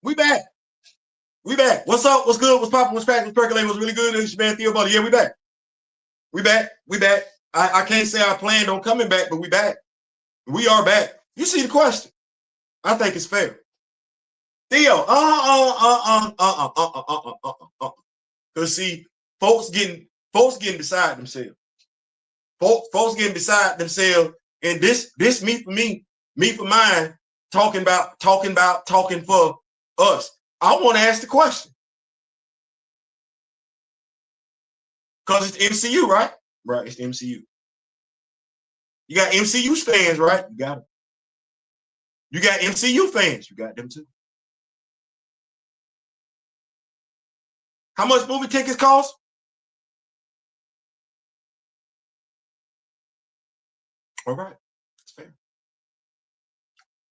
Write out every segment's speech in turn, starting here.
We back. We back. What's up? What's good? What's popping? What's cracking? What's percolating? What's really good? It's your man Theo Buddy. Yeah, we back. We back. We back. I can't say I planned on coming back, but we back. We are back. You see the question? I think it's fair. Theo, Cause see, folks getting beside themselves. Folks getting beside themselves, and this me for mine, talking for us. I want to ask the question. Because it's MCU, right? Right, it's MCU. You got MCU fans, right? You got them. You got MCU fans. You got them too. How much movie tickets cost? All right, that's fair.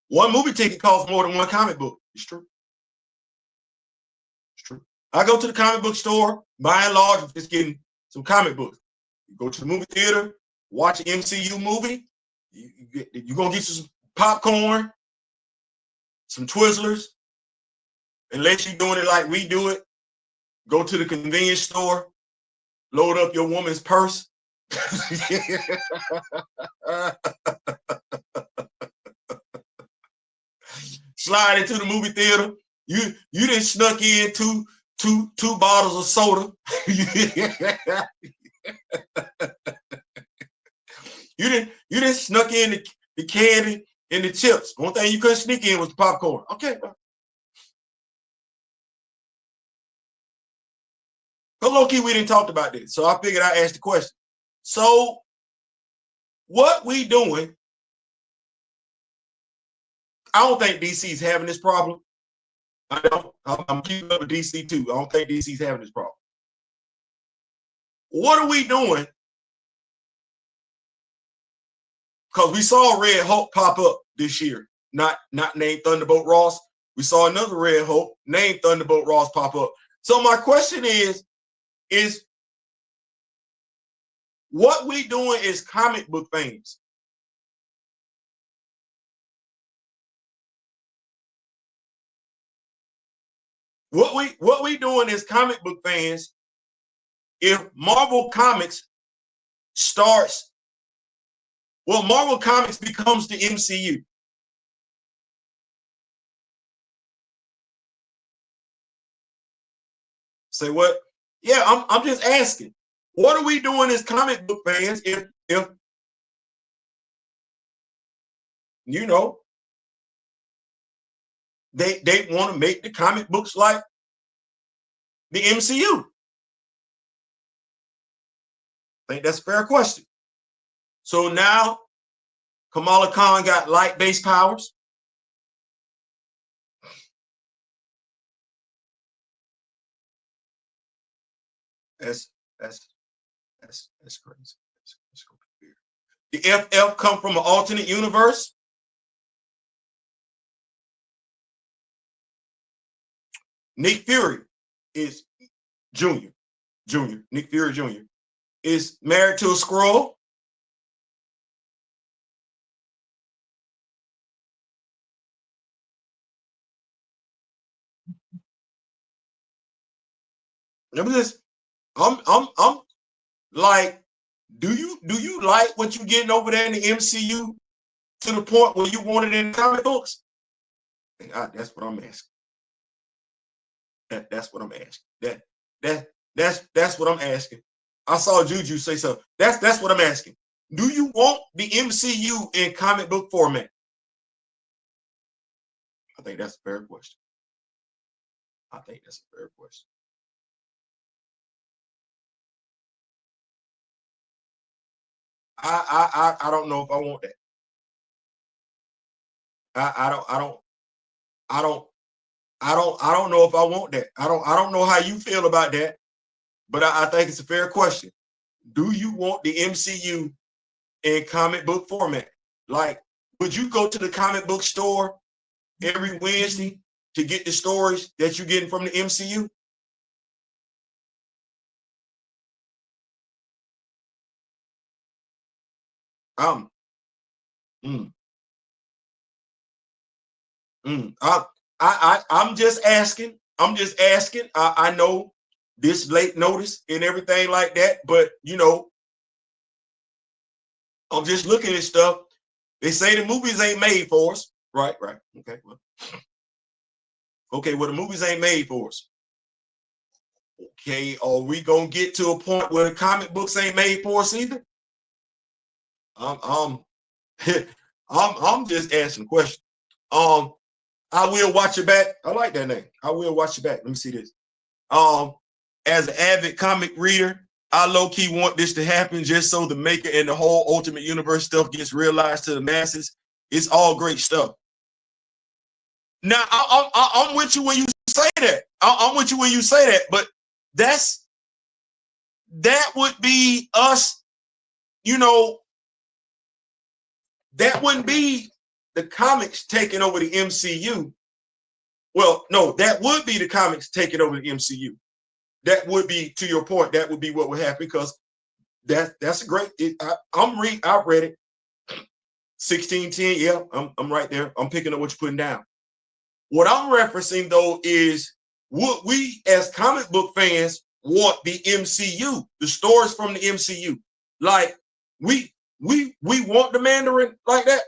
One movie ticket costs more than one comic book. It's true. It's true. I go to the comic book store, by and large, just getting some comic books. You go to the movie theater, watch an MCU movie. You're going to get some popcorn, some Twizzlers. Unless you're doing it like we do it, go to the convenience store, load up your woman's purse. Slide into the movie theater. You didn't snuck in two bottles of soda. You didn't snuck in the candy and the chips. One thing you couldn't sneak in was the popcorn. Okay, bro. But low-key, we didn't talk about this. So I figured I'd ask the question. So what we doing? I don't think DC's having this problem. I don't. I'm keeping up with DC too. I don't think DC's having this problem. What are we doing? Because we saw Red Hulk pop up this year, not named Thunderbolt Ross. We saw another Red Hulk named Thunderbolt Ross pop up. So my question is what we doing as comic book fans? What we doing as comic book fans if Marvel Comics starts, well, Marvel Comics becomes the MCU. Say what? Yeah, I'm just asking. What are we doing as comic book fans if you know they want to make the comic books like the MCU? I think that's a fair question. So now Kamala Khan got light-based powers. That's crazy. That's weird. The FF come from an alternate universe. Nick Fury is Junior. Nick Fury Jr. is married to a Skrull. I'm like, do you like what you getting over there in the MCU to the point where you want it in comic books? That's what I'm asking. That's what I'm asking. That's what I'm asking. I saw Juju say so. That's what I'm asking. Do you want the MCU in comic book format? I think that's a fair question. I think that's a fair question. I don't know if I want that. I don't know if I want that. I don't know how you feel about that, but I think it's a fair question. Do you want the MCU in comic book format? Like, would you go to the comic book store every Wednesday to get the stories that you're getting from the MCU? Um, mm, I I'm just asking. I'm just asking. I know this late notice and everything like that, but you know, I'm just looking at stuff. They say the movies ain't made for us. Right, right. Okay, well. Okay, well, the movies ain't made for us. Okay, are we gonna get to a point where the comic books ain't made for us either? Um, I'm just asking a question. I will watch it back. I like that name. I will watch it back. Let me see this. Um, as an avid comic reader, I low-key want this to happen just so the maker and the whole Ultimate Universe stuff gets realized to the masses. It's all great stuff. Now, I'm with you when you say that. I'm with you when you say that, but that would be us, you know, that wouldn't be the comics taking over the MCU. Well, no, that would be the comics taking over the MCU. That would be, to your point, that would be what would happen because that's a great. I've read it. 1610. Yeah, I'm right there. I'm picking up what you're putting down. What I'm referencing though is what we as comic book fans want the MCU, the stories from the MCU. Like we want the Mandarin like that.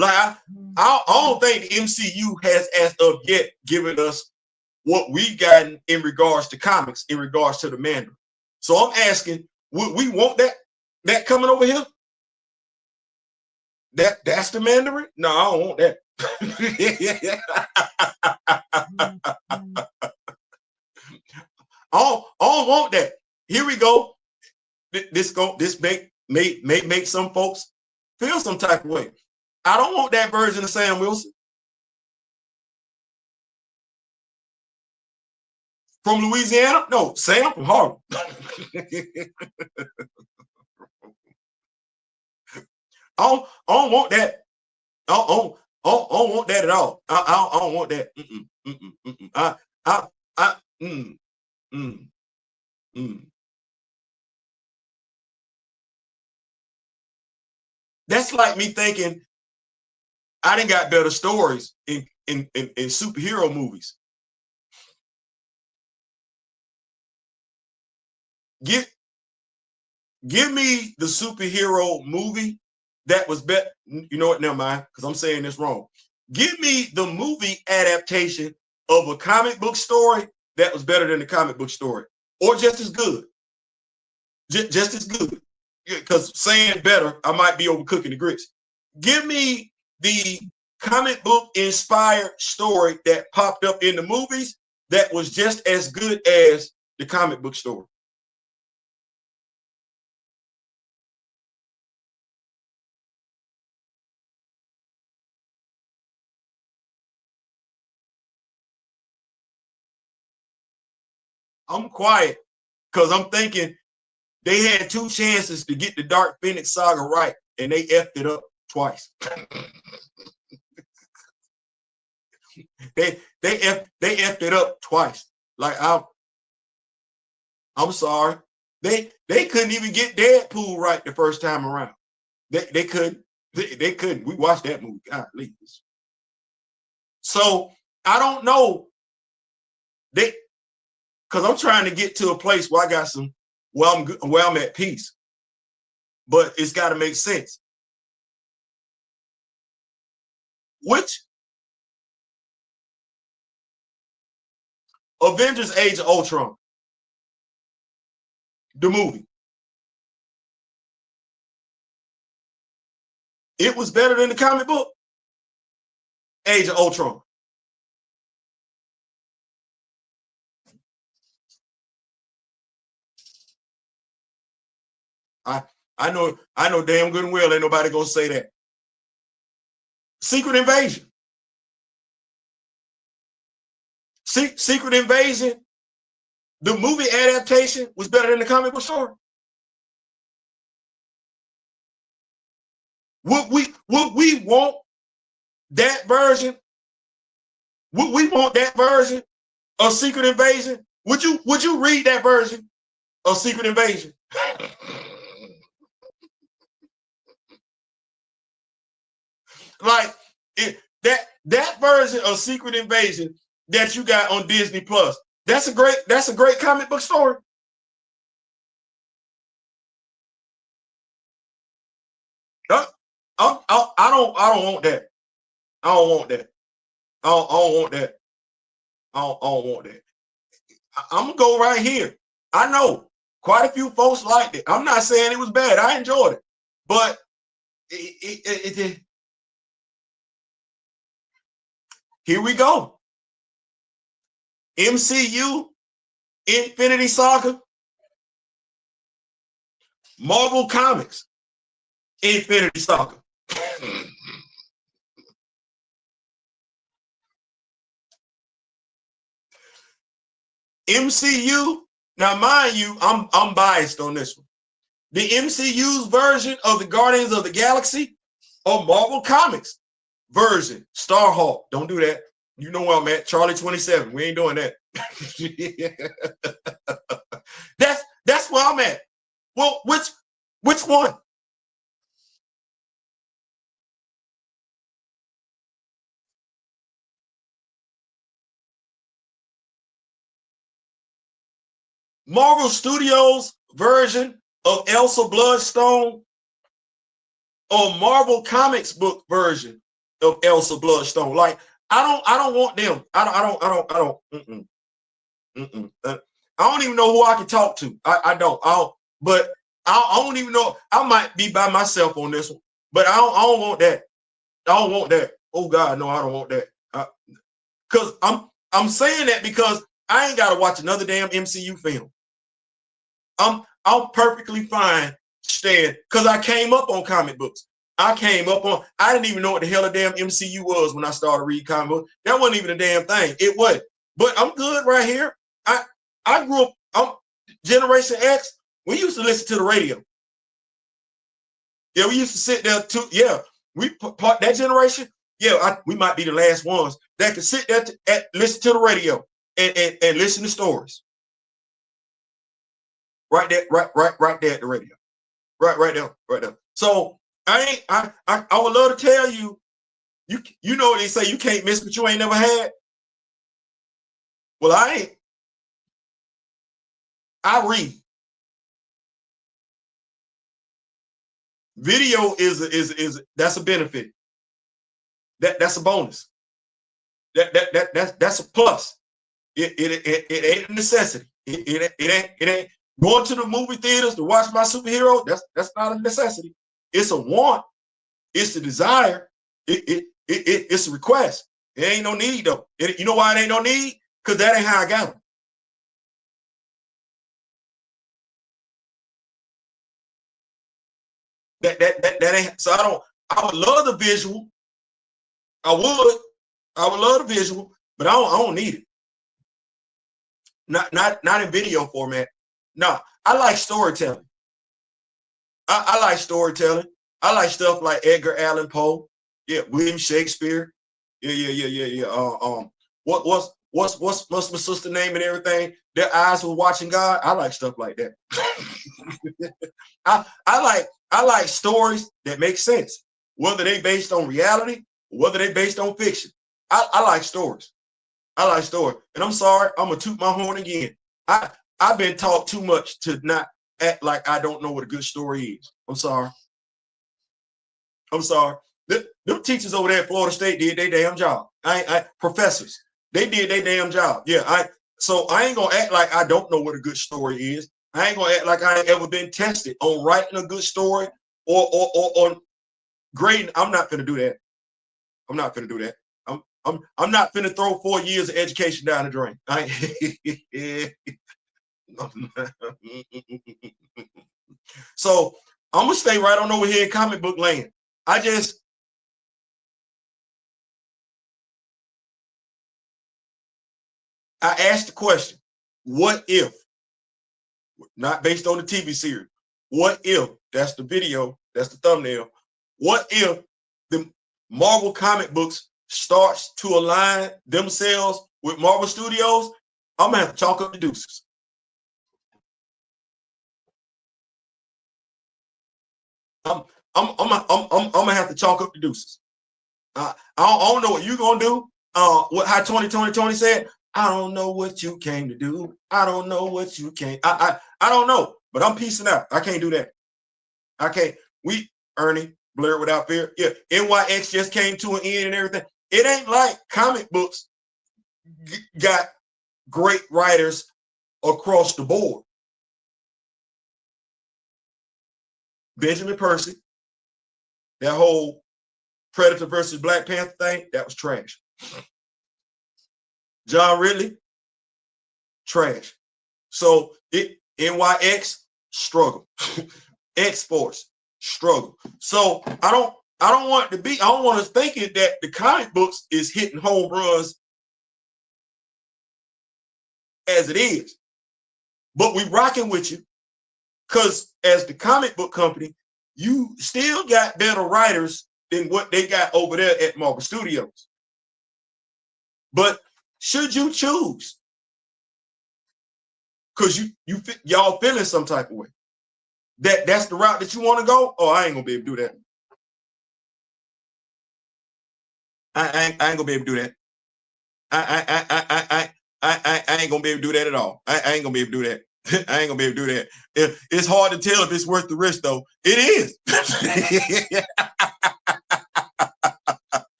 Like I don't think the MCU has as of yet given us what we've gotten in regards to comics, in regards to the Mandarin. So I'm asking, would we want that coming over here? That's the Mandarin? No, I don't want that. I don't want that. Here we go. This may make some folks feel some type of way. I don't want that version of Sam Wilson from Louisiana. No, Sam from Harlem. I don't want that. I don't want that at all. I don't want that. I, mm, mm, mm. That's like me thinking I didn't got better stories in superhero movies. Give give me the superhero movie that was better. You know what? Never mind, because I'm saying this wrong. Give me the movie adaptation of a comic book story that was better than the comic book story, or just as good. Just as good. Because saying better, I might be overcooking the grits. Give me the comic book inspired story that popped up in the movies that was just as good as the comic book story. I'm quiet because I'm thinking they had two chances to get the Dark Phoenix saga right, and they effed it up twice. they effed it up twice. Like I'm sorry. They couldn't even get Deadpool right the first time around. They couldn't. They couldn't. We watched that movie. God, please. So I don't know. They because I'm trying to get to a place where I got some where I'm at peace. But it's got to make sense. Which Avengers Age of Ultron, the movie. It was better than the comic book, Age of Ultron. I I know damn good and well ain't nobody gonna say that. Secret Invasion. Secret Invasion, the movie adaptation was better than the comic book story. Would we want that version? Would we want that version of Secret Invasion Would you read that version of Secret Invasion? Like that version of Secret Invasion that you got on Disney Plus. That's a great comic book story. I don't want that. I don't want that. I don't want that. I don't want that. I'm gonna go right here. I know quite a few folks liked it. I'm not saying it was bad. I enjoyed it, but here we go. MCU, Infinity Saga, Marvel Comics, Infinity Saga. MCU, now mind you, I'm biased on this one. The MCU's version of the Guardians of the Galaxy or Marvel Comics version, Starhawk. Don't do that. You know where I'm at, Charlie 27. We ain't doing that. That's where I'm at. Well, which one? Marvel Studios version of Elsa Bloodstone or Marvel Comics book version of Elsa Bloodstone. Like I don't want them. I don't even know who I can talk to. I don't. But I don't even know. I might be by myself on this one. But I don't want that. I don't want that. Oh God, no, I don't want that. Because I'm saying that because I ain't got to watch another damn MCU film. I'm perfectly fine staying because I came up on comic books. I didn't even know what the hell a damn MCU was when I started reading comic books. That wasn't even a damn thing. It wasn't. But I'm good right here. I grew up, I'm Generation X. We used to listen to the radio. Yeah, we used to sit there too. Yeah, we part that generation. Yeah, we might be the last ones that could sit there listen to the radio and listen to stories. Right there, right there at the radio. Right there. So I would love to tell you, you know what they say, you can't miss what you ain't never had. Well, I ain't. I read. Video is that's a benefit. That's a bonus. That's a plus. It ain't a necessity. It ain't going to the movie theaters to watch my superhero. That's not a necessity. It's a want. It's a desire. It's a request. It ain't no need though. You know why it ain't no need? Because that ain't how I got them. That ain't. So I would love the visual. I would love the visual, but I don't need it. Not in video format. No, I like storytelling. I like storytelling. I like stuff like Edgar Allan Poe. Yeah, William Shakespeare. Yeah. What's my sister name and everything? Their eyes were watching God. I like stuff like that. I like stories that make sense, whether they based on reality, whether they based on fiction. I like stories. I like stories. And I'm sorry, I'm gonna toot my horn again. I've been taught too much to not act like I don't know what a good story is. I'm sorry. I'm sorry. Them teachers over there at Florida State did their damn job. Professors, they did their damn job. Yeah, so I ain't gonna act like I don't know what a good story is. I ain't gonna act like I ain't ever been tested on writing a good story or on grading. I'm not gonna do that. I'm not gonna do that. I'm not gonna throw 4 years of education down the drain. So I'm gonna stay right on over here in comic book land. I asked the question, what if, not based on the TV series, what if, that's the video, that's the thumbnail, what if the Marvel comic books starts to align themselves with Marvel Studios I'm gonna have to chalk up the deuces. I'm gonna have to chalk up the deuces. I don't know what you're gonna do. How 2020 said, I don't know what you came to do. I don't know what you came. I don't know, but I'm peacing out. I can't do that. I can't. Ernie, Blair Without Fear. Yeah, NYX just came to an end and everything. It ain't like comic books got great writers across the board. Benjamin Percy, that whole Predator versus Black Panther thing, that was trash. John Ridley, trash. So NYX, struggle. X-Force, struggle. So I don't want it to be, I don't want us thinking that the comic books is hitting home runs as it is. But we rocking with you because as the comic book company, you still got better writers than what they got over there at Marvel Studios. But should you choose, because y'all feeling some type of way, that's the route that you want to go, oh, I ain't gonna be able to do that. I ain't gonna be able to do that. I ain't gonna be able to do that at all. I ain't gonna be able to do that. I ain't gonna be able to do that. It's hard to tell if it's worth the risk, though. It is.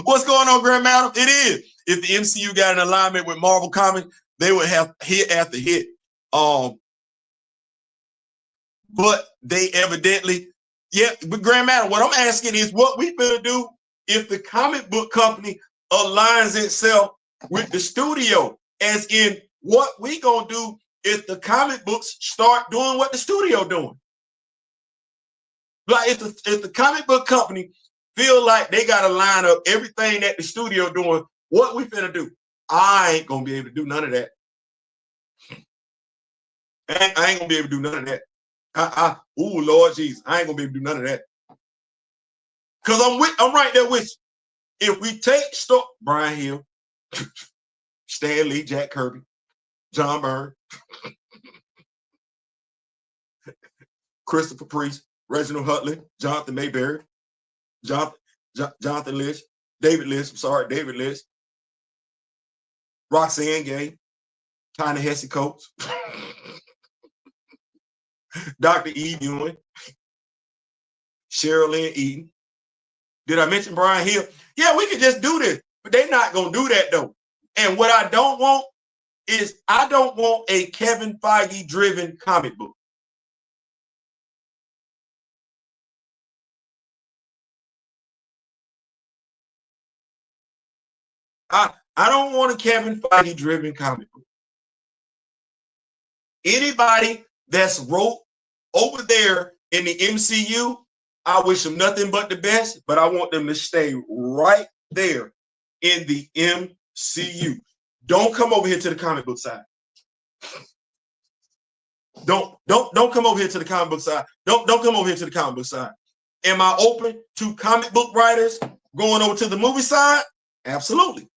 What's going on, Grand Madam? It is. If the MCU got an alignment with Marvel Comics, they would have hit after hit. But they evidently, yeah. But Grand Madam, what I'm asking is, what we gonna do if the comic book company aligns itself with the studio? As in, what we gonna do if the comic books start doing what the studio doing? Like if the comic book company feel like they got to line up everything that the studio doing, what we finna do? I ain't gonna be able to do none of that. I ain't gonna be able to do none of that. Oh Lord Jesus, I ain't gonna be able to do none of that. Cause I'm right there with you. If we take Brian Hill, Stan Lee, Jack Kirby, John Byrne, Christopher Priest, Reginald Hudlin, Jonathan Mayberry, Jonathan Lynch, David Lynch, Roxanne Gay, Tiny Hesse Coates, Dr. Eve Ewing, Cheryl Lynn Eaton. Did I mention Brian Hill? Yeah, we could just do this, but they're not going to do that, though. And what I don't want is, I don't want a Kevin Feige-driven comic book. I don't want a Kevin Feige-driven comic book. Anybody that's wrote over there in the MCU, I wish them nothing but the best, but I want them to stay right there in the MCU. Don't come over here to the comic book side. Don't come over here to the comic book side. Don't come over here to the comic book side. Am I open to comic book writers going over to the movie side? Absolutely.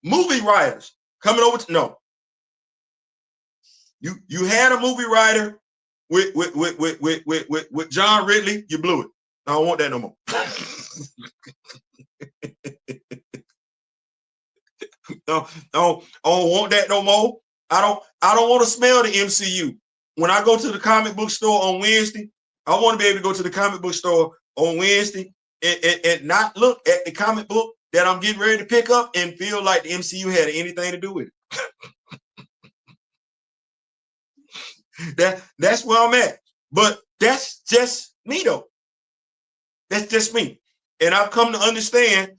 Movie writers coming over to, no. You had a movie writer with John Ridley, you blew it. I don't want that no more. No, I don't want that no more. I don't want to smell the MCU. When I go to the comic book store on Wednesday, I want to be able to go to the comic book store on Wednesday and not look at the comic book that I'm getting ready to pick up and feel like the MCU had anything to do with it. That's where I'm at. But that's just me, though. That's just me. And I've come to understand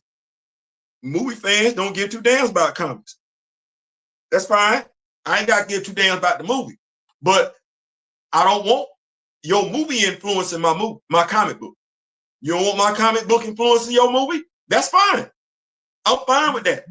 movie fans don't give two damns about comics. That's fine. I ain't got to give two damns about the movie. But I don't want your movie influencing my comic book. You don't want my comic book influencing your movie? That's fine. I'm fine with that.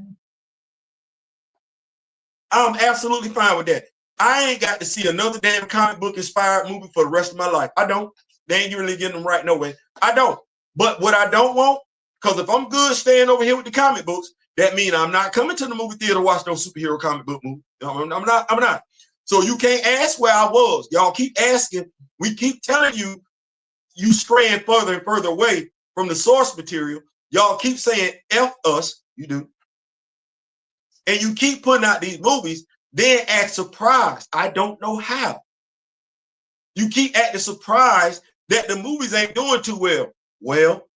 I'm absolutely fine with that. I ain't got to see another damn comic book inspired movie for the rest of my life. I don't. They ain't really getting them right no way. I don't. But what I don't want, because if I'm good staying over here with the comic books, That means I'm not coming to the movie theater to watch no superhero comic book movie. I'm not. So you can't ask where I was. Y'all keep asking. We keep telling you, you straying further and further away from the source material. Y'all keep saying F us, you do. And you keep putting out these movies, then act surprised. I don't know how. You keep acting surprised that the movies ain't doing too well. Well,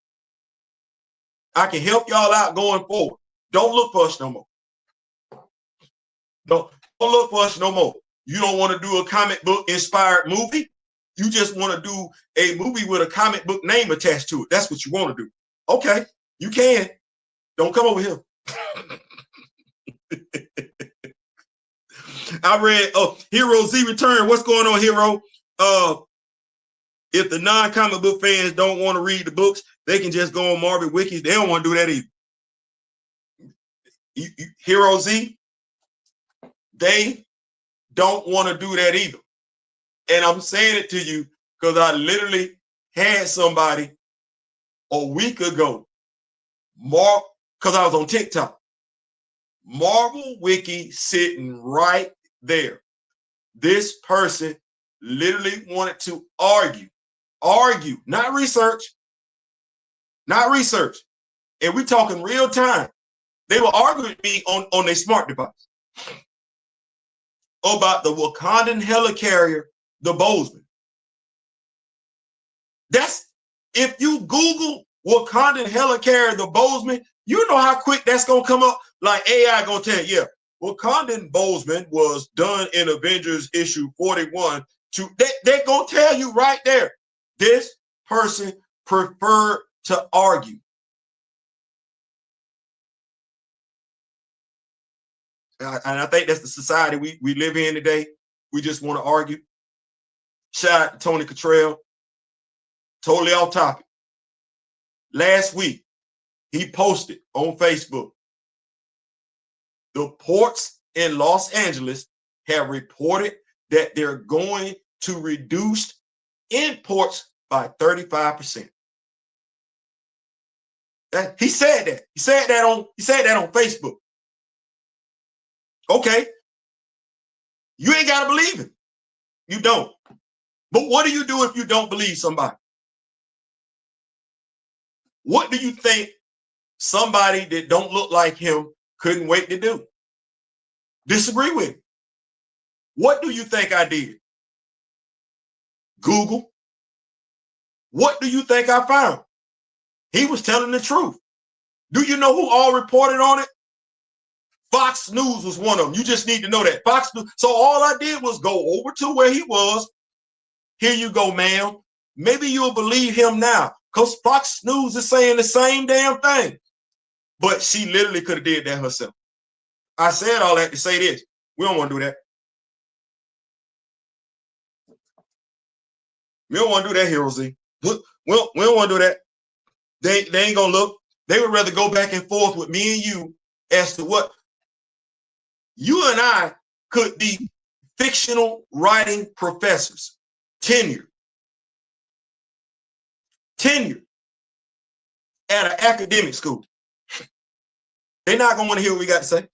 I can help y'all out going forward. Don't look for us no more. Don't look for us no more. You don't want to do a comic book inspired movie. You just want to do a movie with a comic book name attached to it. That's what you want to do. Okay, you can. Don't come over here. I read Hero Z Return. What's going on, Hero? If the non-comic book fans don't want to read the books, they can just go on Marvel Wikis. They don't want to do that either. Hero Z, they don't want to do that either. And I'm saying it to you because I literally had somebody a week ago, because I was on TikTok, Marvel Wiki sitting right there. This person literally wanted to argue, not research. And we're talking real time. They were arguing with me on their smart device about the Wakandan helicarrier, the Bozeman. That's, if you Google Wakandan helicarrier, the Bozeman, you know how quick that's gonna come up. Like AI gonna tell you, yeah, Wakandan Bozeman was done in Avengers issue 41. They're gonna tell you right there. This person preferred to argue. And I think that's the society we live in today. We just want to argue. Shout out to Tony Cottrell. Totally off topic. Last week, he posted on Facebook, the ports in Los Angeles have reported that they're going to reduce imports by 35%. He said that. He said that on Facebook. Okay. You ain't got to believe him. You don't. But what do you do if you don't believe somebody? What do you think somebody that don't look like him couldn't wait to do? Disagree with him. What do you think I did? Google. What do you think I found? He was telling the truth. Do you know who all reported on it? Fox News was one of them. You just need to know that. Fox News. So all I did was go over to where he was. Here you go, ma'am. Maybe you'll believe him now, because Fox News is saying the same damn thing. But she literally could have did that herself. I said all that to say this. We don't want to do that. We don't want to do that, Hero Z. We don't want to do that. They ain't gonna look. They would rather go back and forth with me and you as to what you and I could be fictional writing professors, tenured at an academic school. They're not gonna want to hear what we got to say.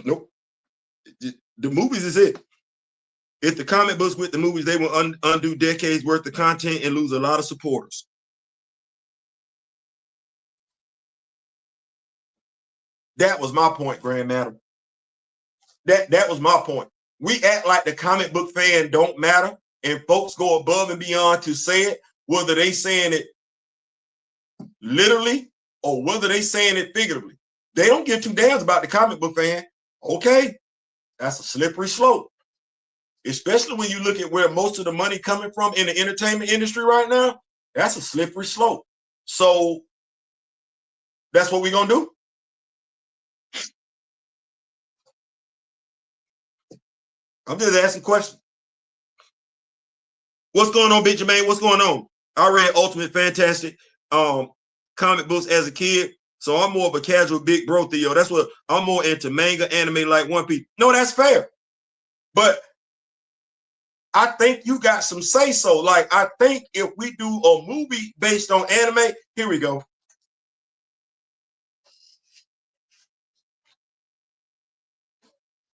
Nope. The movies is it. If the comic books with the movies, they will undo decades worth of content and lose a lot of supporters. That was my point, Grand Madam. That was my point. We act like the comic book fan don't matter, and folks go above and beyond to say it, whether they saying it literally or whether they saying it figuratively. They don't give two damns about the comic book fan. Okay, that's a slippery slope. Especially when you look at where most of the money coming from in the entertainment industry right now, that's a slippery slope. So that's what we're gonna do. I'm just asking questions. What's going on, Big Jermaine? What's going on? I read Ultimate Fantastic comic books as a kid, so I'm more of a casual big bro Theo. That's what I'm more into, manga, anime, like One Piece. No, that's fair. But I think you got some say so. Like, I think if we do a movie based on anime, here we go.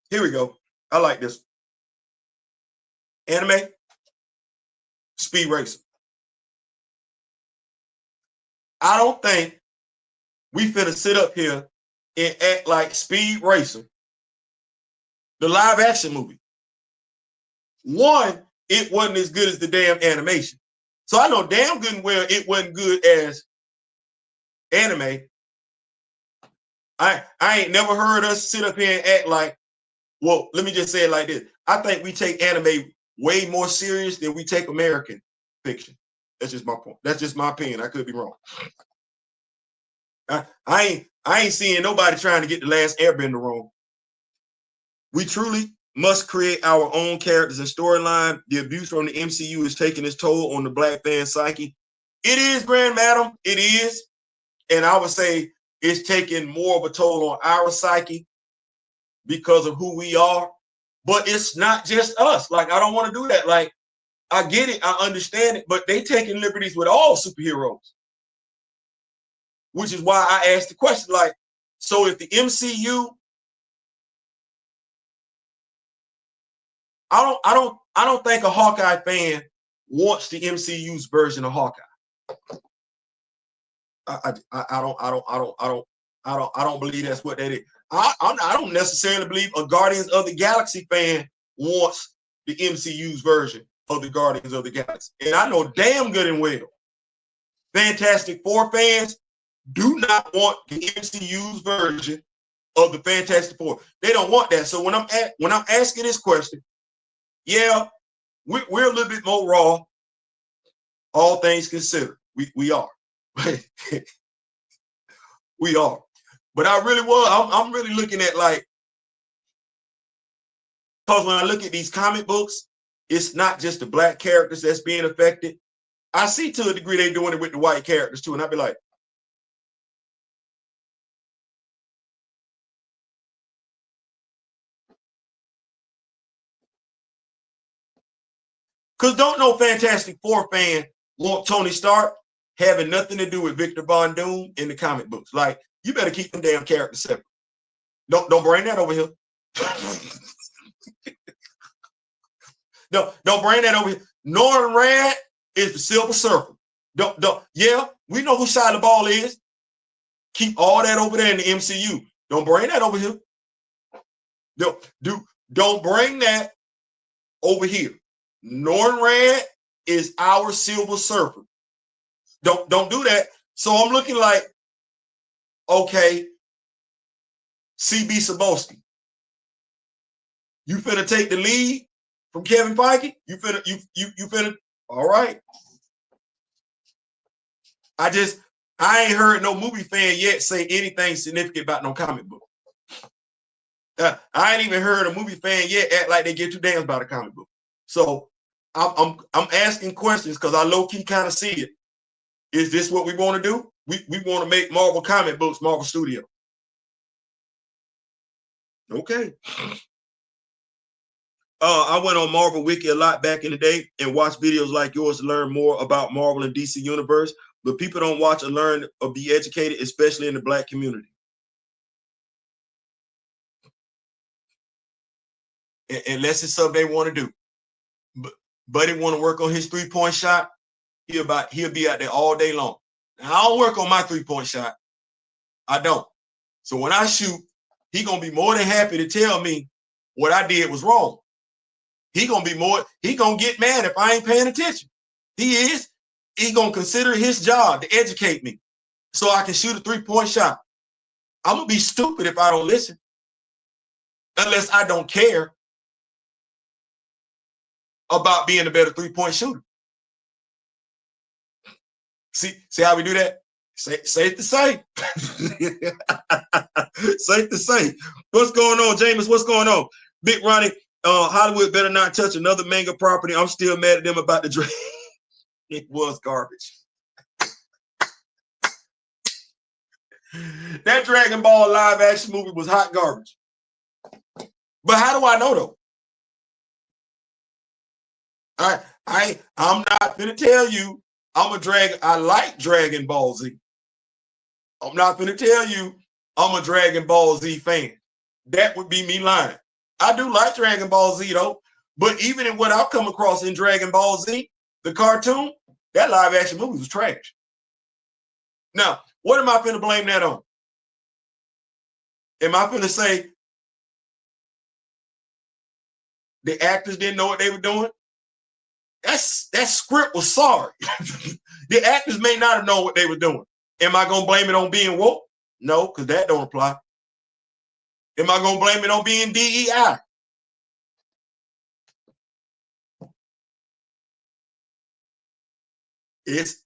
Here we go. I like this. Anime, Speed Racer. I don't think we finna sit up here and act like Speed Racer, the live action movie. One, it wasn't as good as the damn animation. So I know damn good and well it wasn't good as anime. I ain't never heard us sit up here and act like, well, let me just say it like this. I think we take anime way more serious than we take American fiction. That's just my point. That's just my opinion. I could be wrong. I ain't seeing nobody trying to get the last Airbender wrong. We truly must create our own characters and storyline. The abuse from the MCU is taking its toll on the black fan psyche. It is, Grand Madam. It is. And I would say it's taking more of a toll on our psyche because of who we are. But it's not just us. Like, I don't want to do that. Like, I get it. I understand it. But they taking liberties with all superheroes. Which is why I asked the question, like, so if the MCU, I don't think a Hawkeye fan wants the MCU's version of Hawkeye. I don't believe that's what that is. I don't necessarily believe a Guardians of the Galaxy fan wants the MCU's version of the Guardians of the Galaxy. And I know damn good and well, Fantastic Four fans do not want the MCU's version of the Fantastic Four. They don't want that. So when I'm asking this question, yeah, we're a little bit more raw, all things considered. We are. We are. But I really was. I'm really looking at, like, because when I look at these comic books, it's not just the black characters that's being affected. I see to a degree they're doing it with the white characters too. And I'd be like, because don't no Fantastic Four fan want Tony Stark having nothing to do with Victor Von Doom in the comic books. Like, you better keep them damn characters separate. Don't bring that over here. Don't bring that over here. Norman Rad is the Silver Surfer. Yeah, we know who Shia LaBeouf is. Keep all that over there in the MCU. Don't bring that over here. Don't bring that over here. Norman Rad is our Silver Surfer. Don't do that. So I'm looking like, okay, CB Cebulski, you finna take the lead from Kevin Feige? You finna, all right. I ain't heard no movie fan yet say anything significant about no comic book. I ain't even heard a movie fan yet act like they give two damns about a comic book. So I'm asking questions because I low-key kind of see it. Is this what we want to do? We want to make Marvel comic books, Marvel Studio. Okay. I went on Marvel Wiki a lot back in the day and watched videos like yours to learn more about Marvel and DC Universe, but people don't watch or learn or be educated, especially in the Black community. Unless it's something they want to do. But Buddy want to work on his 3-point shot, he'll be out there all day long. Now, I don't work on my 3-point shot. I don't. So when I shoot, he gonna be more than happy to tell me what I did was wrong. He gonna get mad if I ain't paying attention. He is. He gonna consider his job to educate me so I can shoot a 3-point shot. I'm gonna be stupid if I don't listen. Unless I don't care about being a better 3-point shooter. See how we do that? Safe to say. Safe to say. What's going on, James? What's going on? Big Ronnie, Hollywood better not touch another manga property. I'm still mad at them about the draft. It was garbage. That Dragon Ball live action movie was hot garbage. But how do I know though? I'm not gonna tell you I like Dragon Ball Z. I'm not gonna tell you I'm a Dragon Ball Z fan. That would be me lying. I do like Dragon Ball Z though. But even in what I've come across in Dragon Ball Z, the cartoon, that live action movie was trash. Now, what am I finna blame that on? Am I finna say the actors didn't know what they were doing? That script was sorry. The actors may not have known what they were doing. Am I gonna blame it on being woke? No, because that don't apply. Am I gonna blame it on being DEI?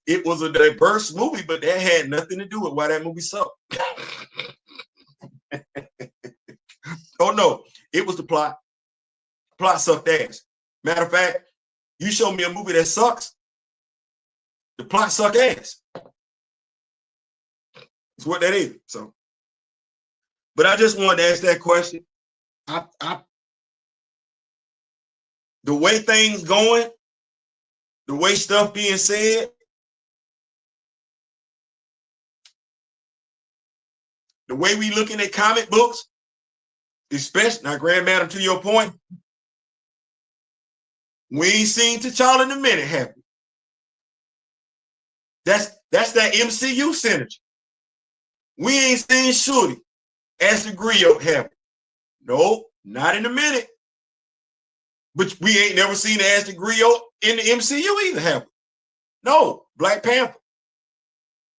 It was a diverse movie, but that had nothing to do with why that movie sucked. Oh no, it was the plot. Plot sucked ass. Matter of fact, you show me a movie that sucks, the plot suck ass. That's what that is. So, but I just wanted to ask that question. The way things going, the way stuff being said, the way we looking at comic books, especially now, Grand Madam, to your point, we ain't seen T'Challa in a minute, have we? That's that MCU synergy. We ain't seen Shuri as the griot, have we? Nope, not in a minute. But we ain't never seen her as the griot in the MCU either, have we? No, Black Panther.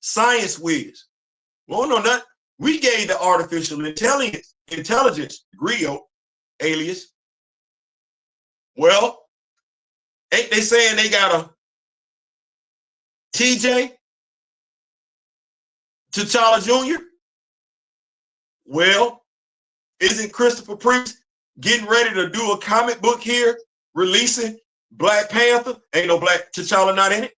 Science whiz. Well, no, not. We gave the artificial intelligence griot alias. Well, ain't they saying they got a TJ T'Challa Jr.? Well, isn't Christopher Priest getting ready to do a comic book here, releasing Black Panther? Ain't no Black T'Challa not in it.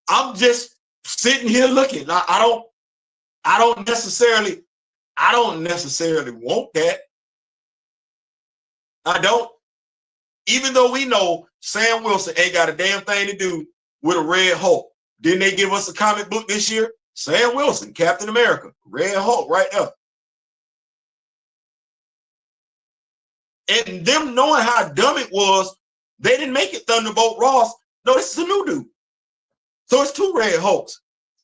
I'm just sitting here looking. I don't necessarily want that. I don't. Even though we know Sam Wilson ain't got a damn thing to do with a Red Hulk. Didn't they give us a comic book this year? Sam Wilson, Captain America, Red Hulk, right there. And them knowing how dumb it was, they didn't make it Thunderbolt Ross. No, this is a new dude. So it's two Red Hulks,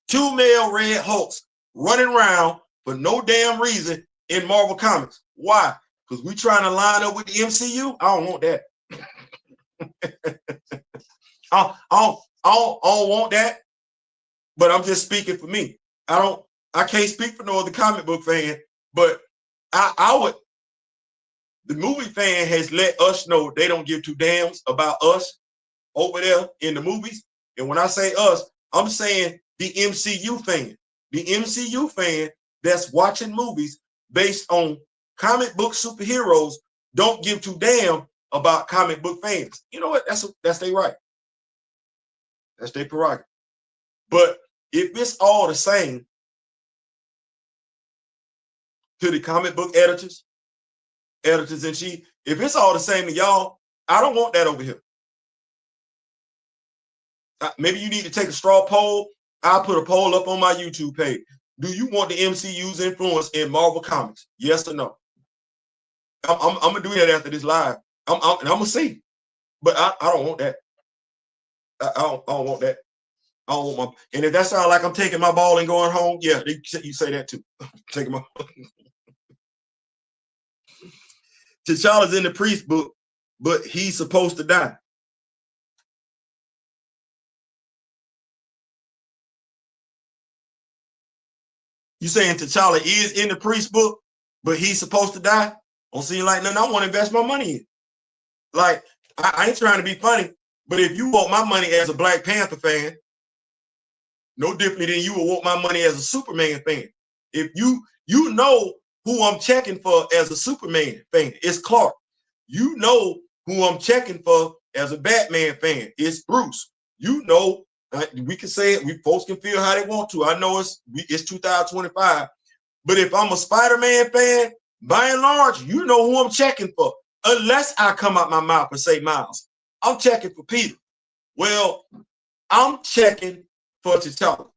two male Red Hulks running around for no damn reason in Marvel Comics. Why? Because we trying to line up with the MCU? I don't want that. I don't want that. But I'm just speaking for me. I can't speak for no other comic book fan, but I would. The movie fan has let us know they don't give two damns about us over there in the movies. And when I say us, I'm saying the MCU fan. The MCU fan that's watching movies based on comic book superheroes don't give two damn about comic book fans. You know what? That's their right. That's their prerogative. But if it's all the same to the comic book editors in chief, if it's all the same to y'all, I don't want that over here. Maybe you need to take a straw poll. I'll put a poll up on my YouTube page. Do you want the MCU's influence in Marvel Comics? Yes or no? I'm gonna do that after this live. I'm gonna see, but I don't want that. I don't want that. I don't want my. And if that sounds like I'm taking my ball and going home, yeah, you say that too. Taking my. T'Challa's in the Priest book, but he's supposed to die. You saying T'Challa is in the Priest book, but he's supposed to die? Don't seem like nothing I want to invest my money in. Like, I ain't trying to be funny, but if you want my money as a Black Panther fan, no differently than you would want my money as a Superman fan. If you know who I'm checking for as a Superman fan, it's Clark. You know who I'm checking for as a Batman fan, it's Bruce. You know, we can say it, we folks can feel how they want to. I know it's 2025, but if I'm a Spider-Man fan, by and large, you know who I'm checking for. Unless I come out my mouth and say Miles, I'm checking for Peter. Well, I'm checking for T'Challa.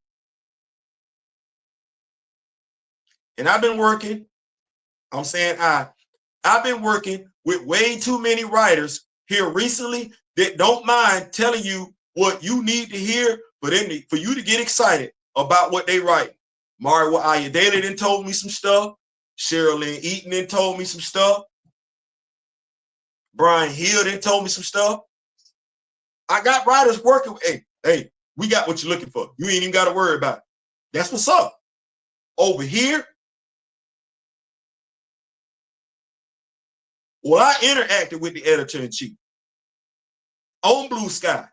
And I've been working, I've been working with way too many writers here recently that don't mind telling you what you need to hear for you to get excited about what they write. Mario Ayadele then told me some stuff. Cheryl Lynn Eaton then told me some stuff. Brian Hill then told me some stuff. I got writers working with, hey, we got what you're looking for. You ain't even got to worry about it. That's what's up. Over here, well, I interacted with the editor-in-chief on Blue Sky.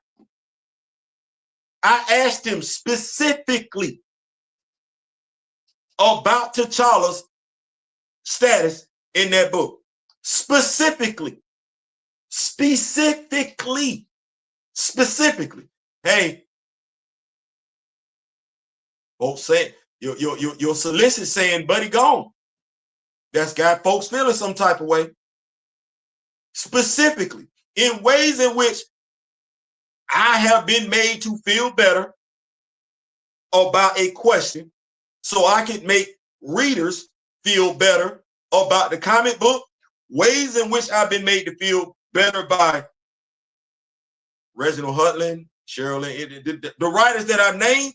I asked him specifically about T'Challa's status in that book. Specifically. Hey, folks say your solicit saying Buddy gone. That's got folks feeling some type of way. Specifically, in ways in which I have been made to feel better about a question so I can make readers feel better about the comic book, ways in which I've been made to feel better by Reginald Hudlin, Cheryl, the writers that I named.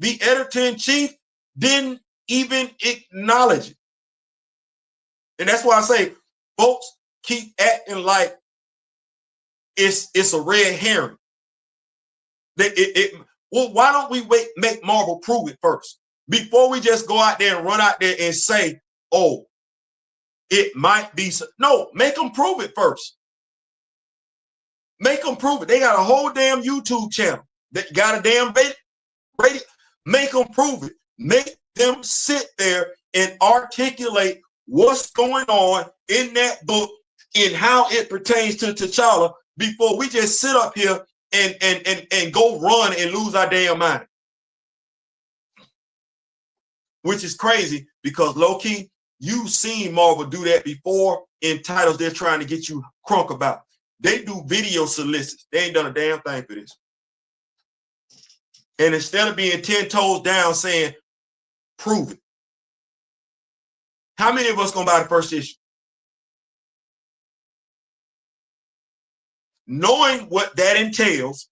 The editor-in-chief didn't even acknowledge it. And that's why I say folks keep acting like it's a red herring. Well, why don't we make Marvel prove it first before we just go out there and run out there and say, oh, it might be so. No, make them prove it first. Make them prove it. They got a whole damn YouTube channel. They got a damn radio. Make them prove it. Make them sit there and articulate what's going on in that book and how it pertains to T'Challa before we just sit up here and go run and lose our damn mind. Which is crazy because low-key, you've seen Marvel do that before in titles they're trying to get you crunk about. They do video solicits. They ain't done a damn thing for this. And instead of being 10 toes down saying, prove it. How many of us gonna buy the first issue? Knowing what that entails,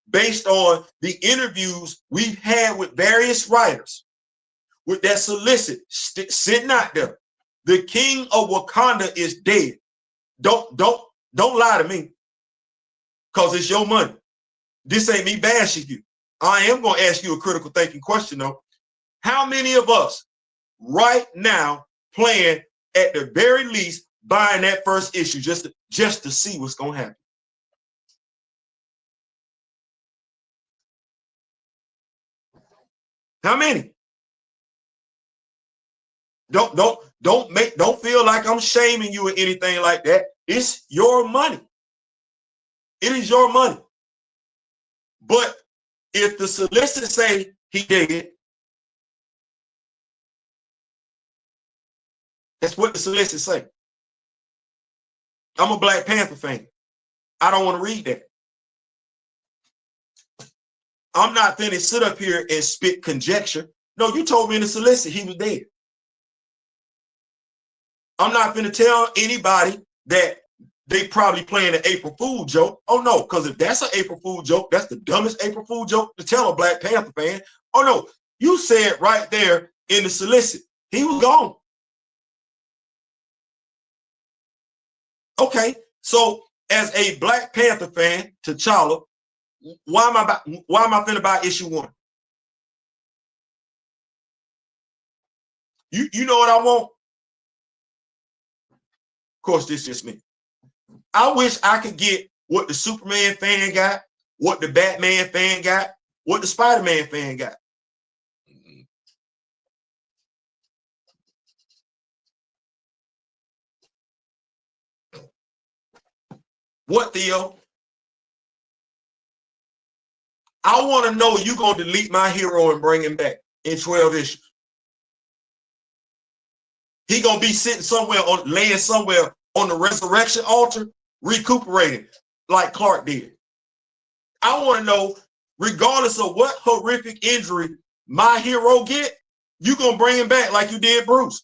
based on the interviews we've had with various writers, with that solicit sitting out there, the king of Wakanda is dead. Don't lie to me, because it's your money. This ain't me bashing you. I am going to ask you a critical thinking question, though. How many of us right now plan, at the very least, buying that first issue just to see what's going to happen? How many? Don't feel like I'm shaming you or anything like that. It's your money. It is your money. But if the solicitor say he did, that's what the solicitor say. I'm a Black Panther fan. I don't want to read that. I'm not finna sit up here and spit conjecture. No, you told me in the solicit he was dead. I'm not finna tell anybody that they probably playing an April Fool joke. Oh no, because if that's an April Fool joke, that's the dumbest April Fool joke to tell a Black Panther fan. Oh no, you said right there in the solicit, he was gone. Okay, so as a Black Panther fan, T'Challa, why am I finna buy issue 1? You know what I want? Of course, this is just me. I wish I could get what the Superman fan got, what the Batman fan got, what the Spider-Man fan got. What, Theo? I want to know you're going to delete my hero and bring him back in 12 issues. He going to be sitting somewhere, laying somewhere on the resurrection altar, recuperating like Clark did. I want to know, regardless of what horrific injury my hero get, you gonna bring him back like you did Bruce.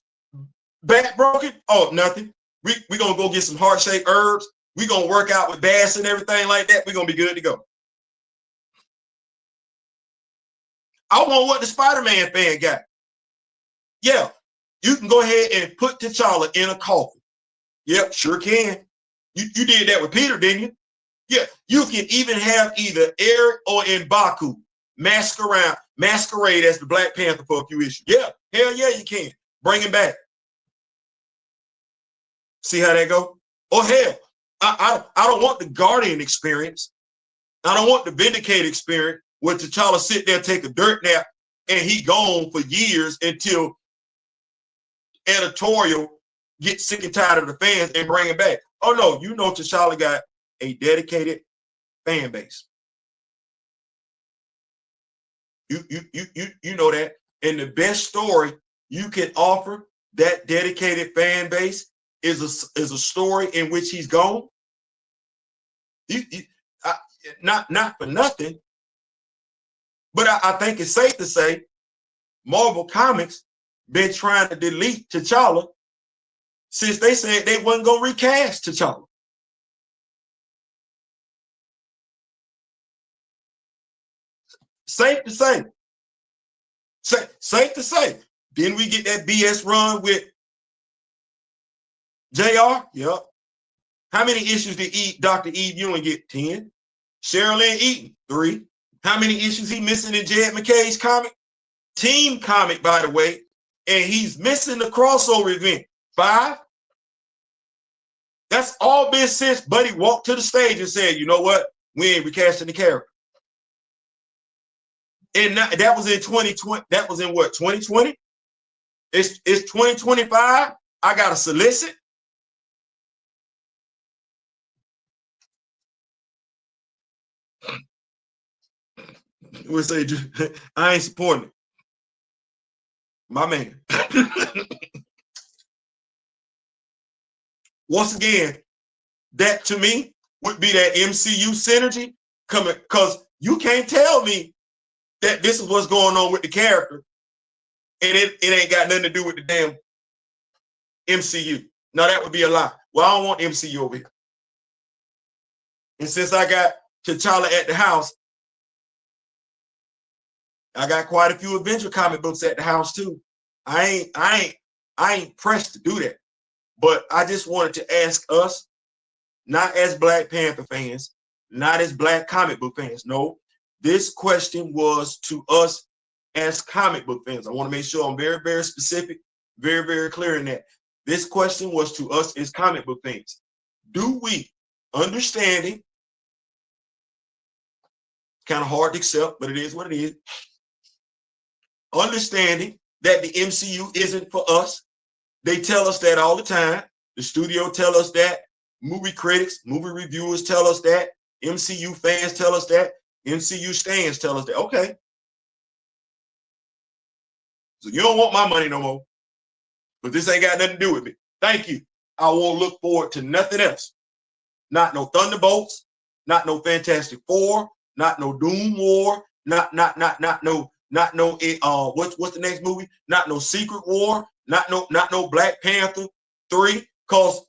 Back broken? Oh, nothing. We gonna go get some heart-shaped herbs. We gonna work out with bass and everything like that. We gonna be good to go. I want what the Spider-Man fan got. Yeah, you can go ahead and put T'Challa in a coffin. Yep, sure can. You did that with Peter, didn't you? Yeah, you can even have either Eric or M'Baku masquerade as the Black Panther for a few issues. Yeah, hell yeah, you can. Bring him back. See how that go? Or hell, I don't want the Guardian experience. I don't want the Vindicator experience where T'Challa sit there, take a dirt nap, and he gone for years until editorial gets sick and tired of the fans and bring him back. Oh no, you know T'Challa got a dedicated fan base. You know that. And the best story you can offer that dedicated fan base is a story in which he's gone. Not for nothing, but I think it's safe to say Marvel Comics been trying to delete T'Challa since they said they wasn't gonna recast T'Challa. Safe to say. Safe to say. Didn't we get that BS run with JR? Yep. How many issues did Dr. Eve Ewing get? 10. Sherilyn Eaton, 3. How many issues he missing in Jed McKay's comic? Team comic, by the way. And he's missing the crossover event. 5. That's all been since Buddy walked to the stage and said, you know what? We ain't recasting the character. And that was in 2020. That was in what, 2020? It's 2025. I got to solicit. We'll say, I ain't supporting it. My man. Once again, that to me would be that MCU synergy coming, because you can't tell me that this is what's going on with the character and it ain't got nothing to do with the damn MCU. Now that would be a lie. Well, I don't want MCU over here. And since I got T'Challa at the house, I got quite a few Avenger comic books at the house too. I ain't pressed to do that. But I just wanted to ask us, not as Black Panther fans, not as Black comic book fans. No, this question was to us as comic book fans. I want to make sure I'm very, very specific, very, very clear in that. This question was to us as comic book fans. Do we, understanding, kind of hard to accept, but it is what it is, understanding that the MCU isn't for us. They tell us that all the time. The studio tell us that. Movie critics, movie reviewers tell us that. MCU fans tell us that. MCU stands tell us that. Okay. So you don't want my money no more. But this ain't got nothing to do with me. Thank you. I won't look forward to nothing else. Not no Thunderbolts, not no Fantastic Four, not no Doom War, not no what's the next movie? Not no Secret War, not no Black Panther 3, because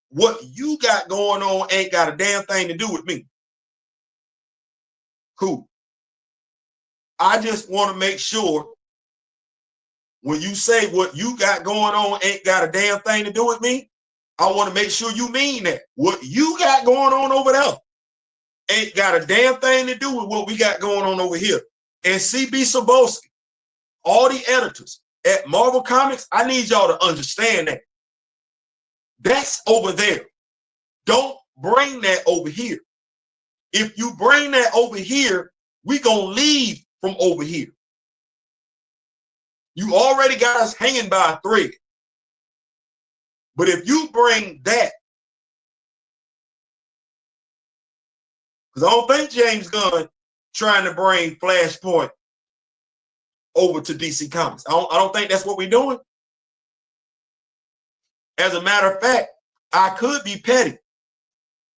what you got going on ain't got a damn thing to do with me. Cool. I just want to make sure when you say what you got going on ain't got a damn thing to do with me, I want to make sure you mean that. What you got going on over there ain't got a damn thing to do with what we got going on over here. And CB Cebulski, all the editors at Marvel Comics, I need y'all to understand that. That's over there. Don't bring that over here. If you bring that over here, we gonna leave from over here. You already got us hanging by a thread. But if you bring that, because I don't think James Gunn trying to bring Flashpoint over to DC Comics. I don't think that's what we're doing. As a matter of fact, I could be petty.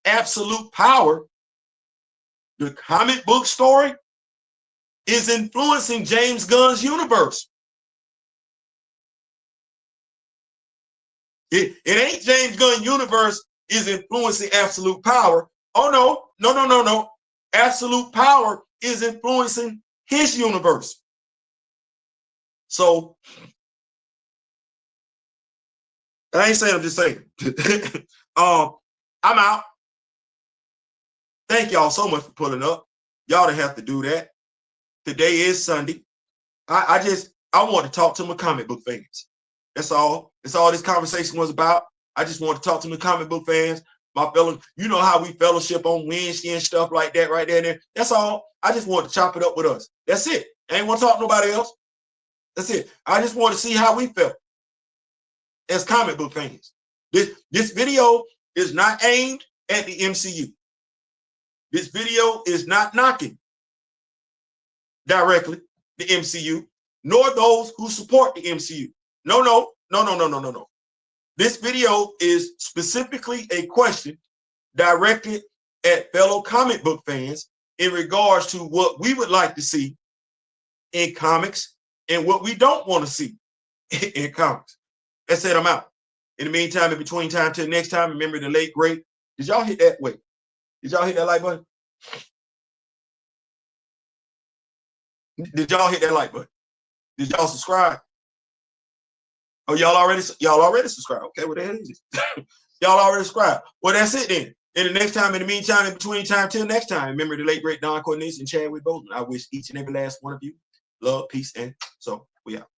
Absolute Power The comic book story is influencing James Gunn's universe. It ain't James Gunn universe is influencing Absolute Power. Oh no. Absolute Power is influencing his universe. So I ain't saying, I'm just saying. I'm out. Thank y'all so much for pulling up. Y'all didn't have to do that. Today is Sunday. I want to talk to my comic book fans. That's all. That's all this conversation was about. I just want to talk to my comic book fans, my fellow. You know how we fellowship on Wednesday and stuff like that right there and there. That's all. I just want to chop it up with us. That's it. I ain't want to talk to nobody else. That's it. I just want to see how we felt as comic book fans. This video is not aimed at the MCU. This video is not knocking directly the MCU, nor those who support the MCU. No. This video is specifically a question directed at fellow comic book fans in regards to what we would like to see in comics and what we don't want to see in comics. That said, I'm out. In the meantime, in between time till next time, remember the late great. Did y'all hit that? Wait, did y'all hit that like button? Did y'all hit that like button? Did y'all subscribe? Oh, y'all already subscribed. Okay, what the hell is it? Y'all already subscribed. Well, that's it then. In the next time, in the meantime, in between time till next time, remember the late great Don Cornelius and Chadwick Boseman. I wish each and every last one of you love, peace, and so we out.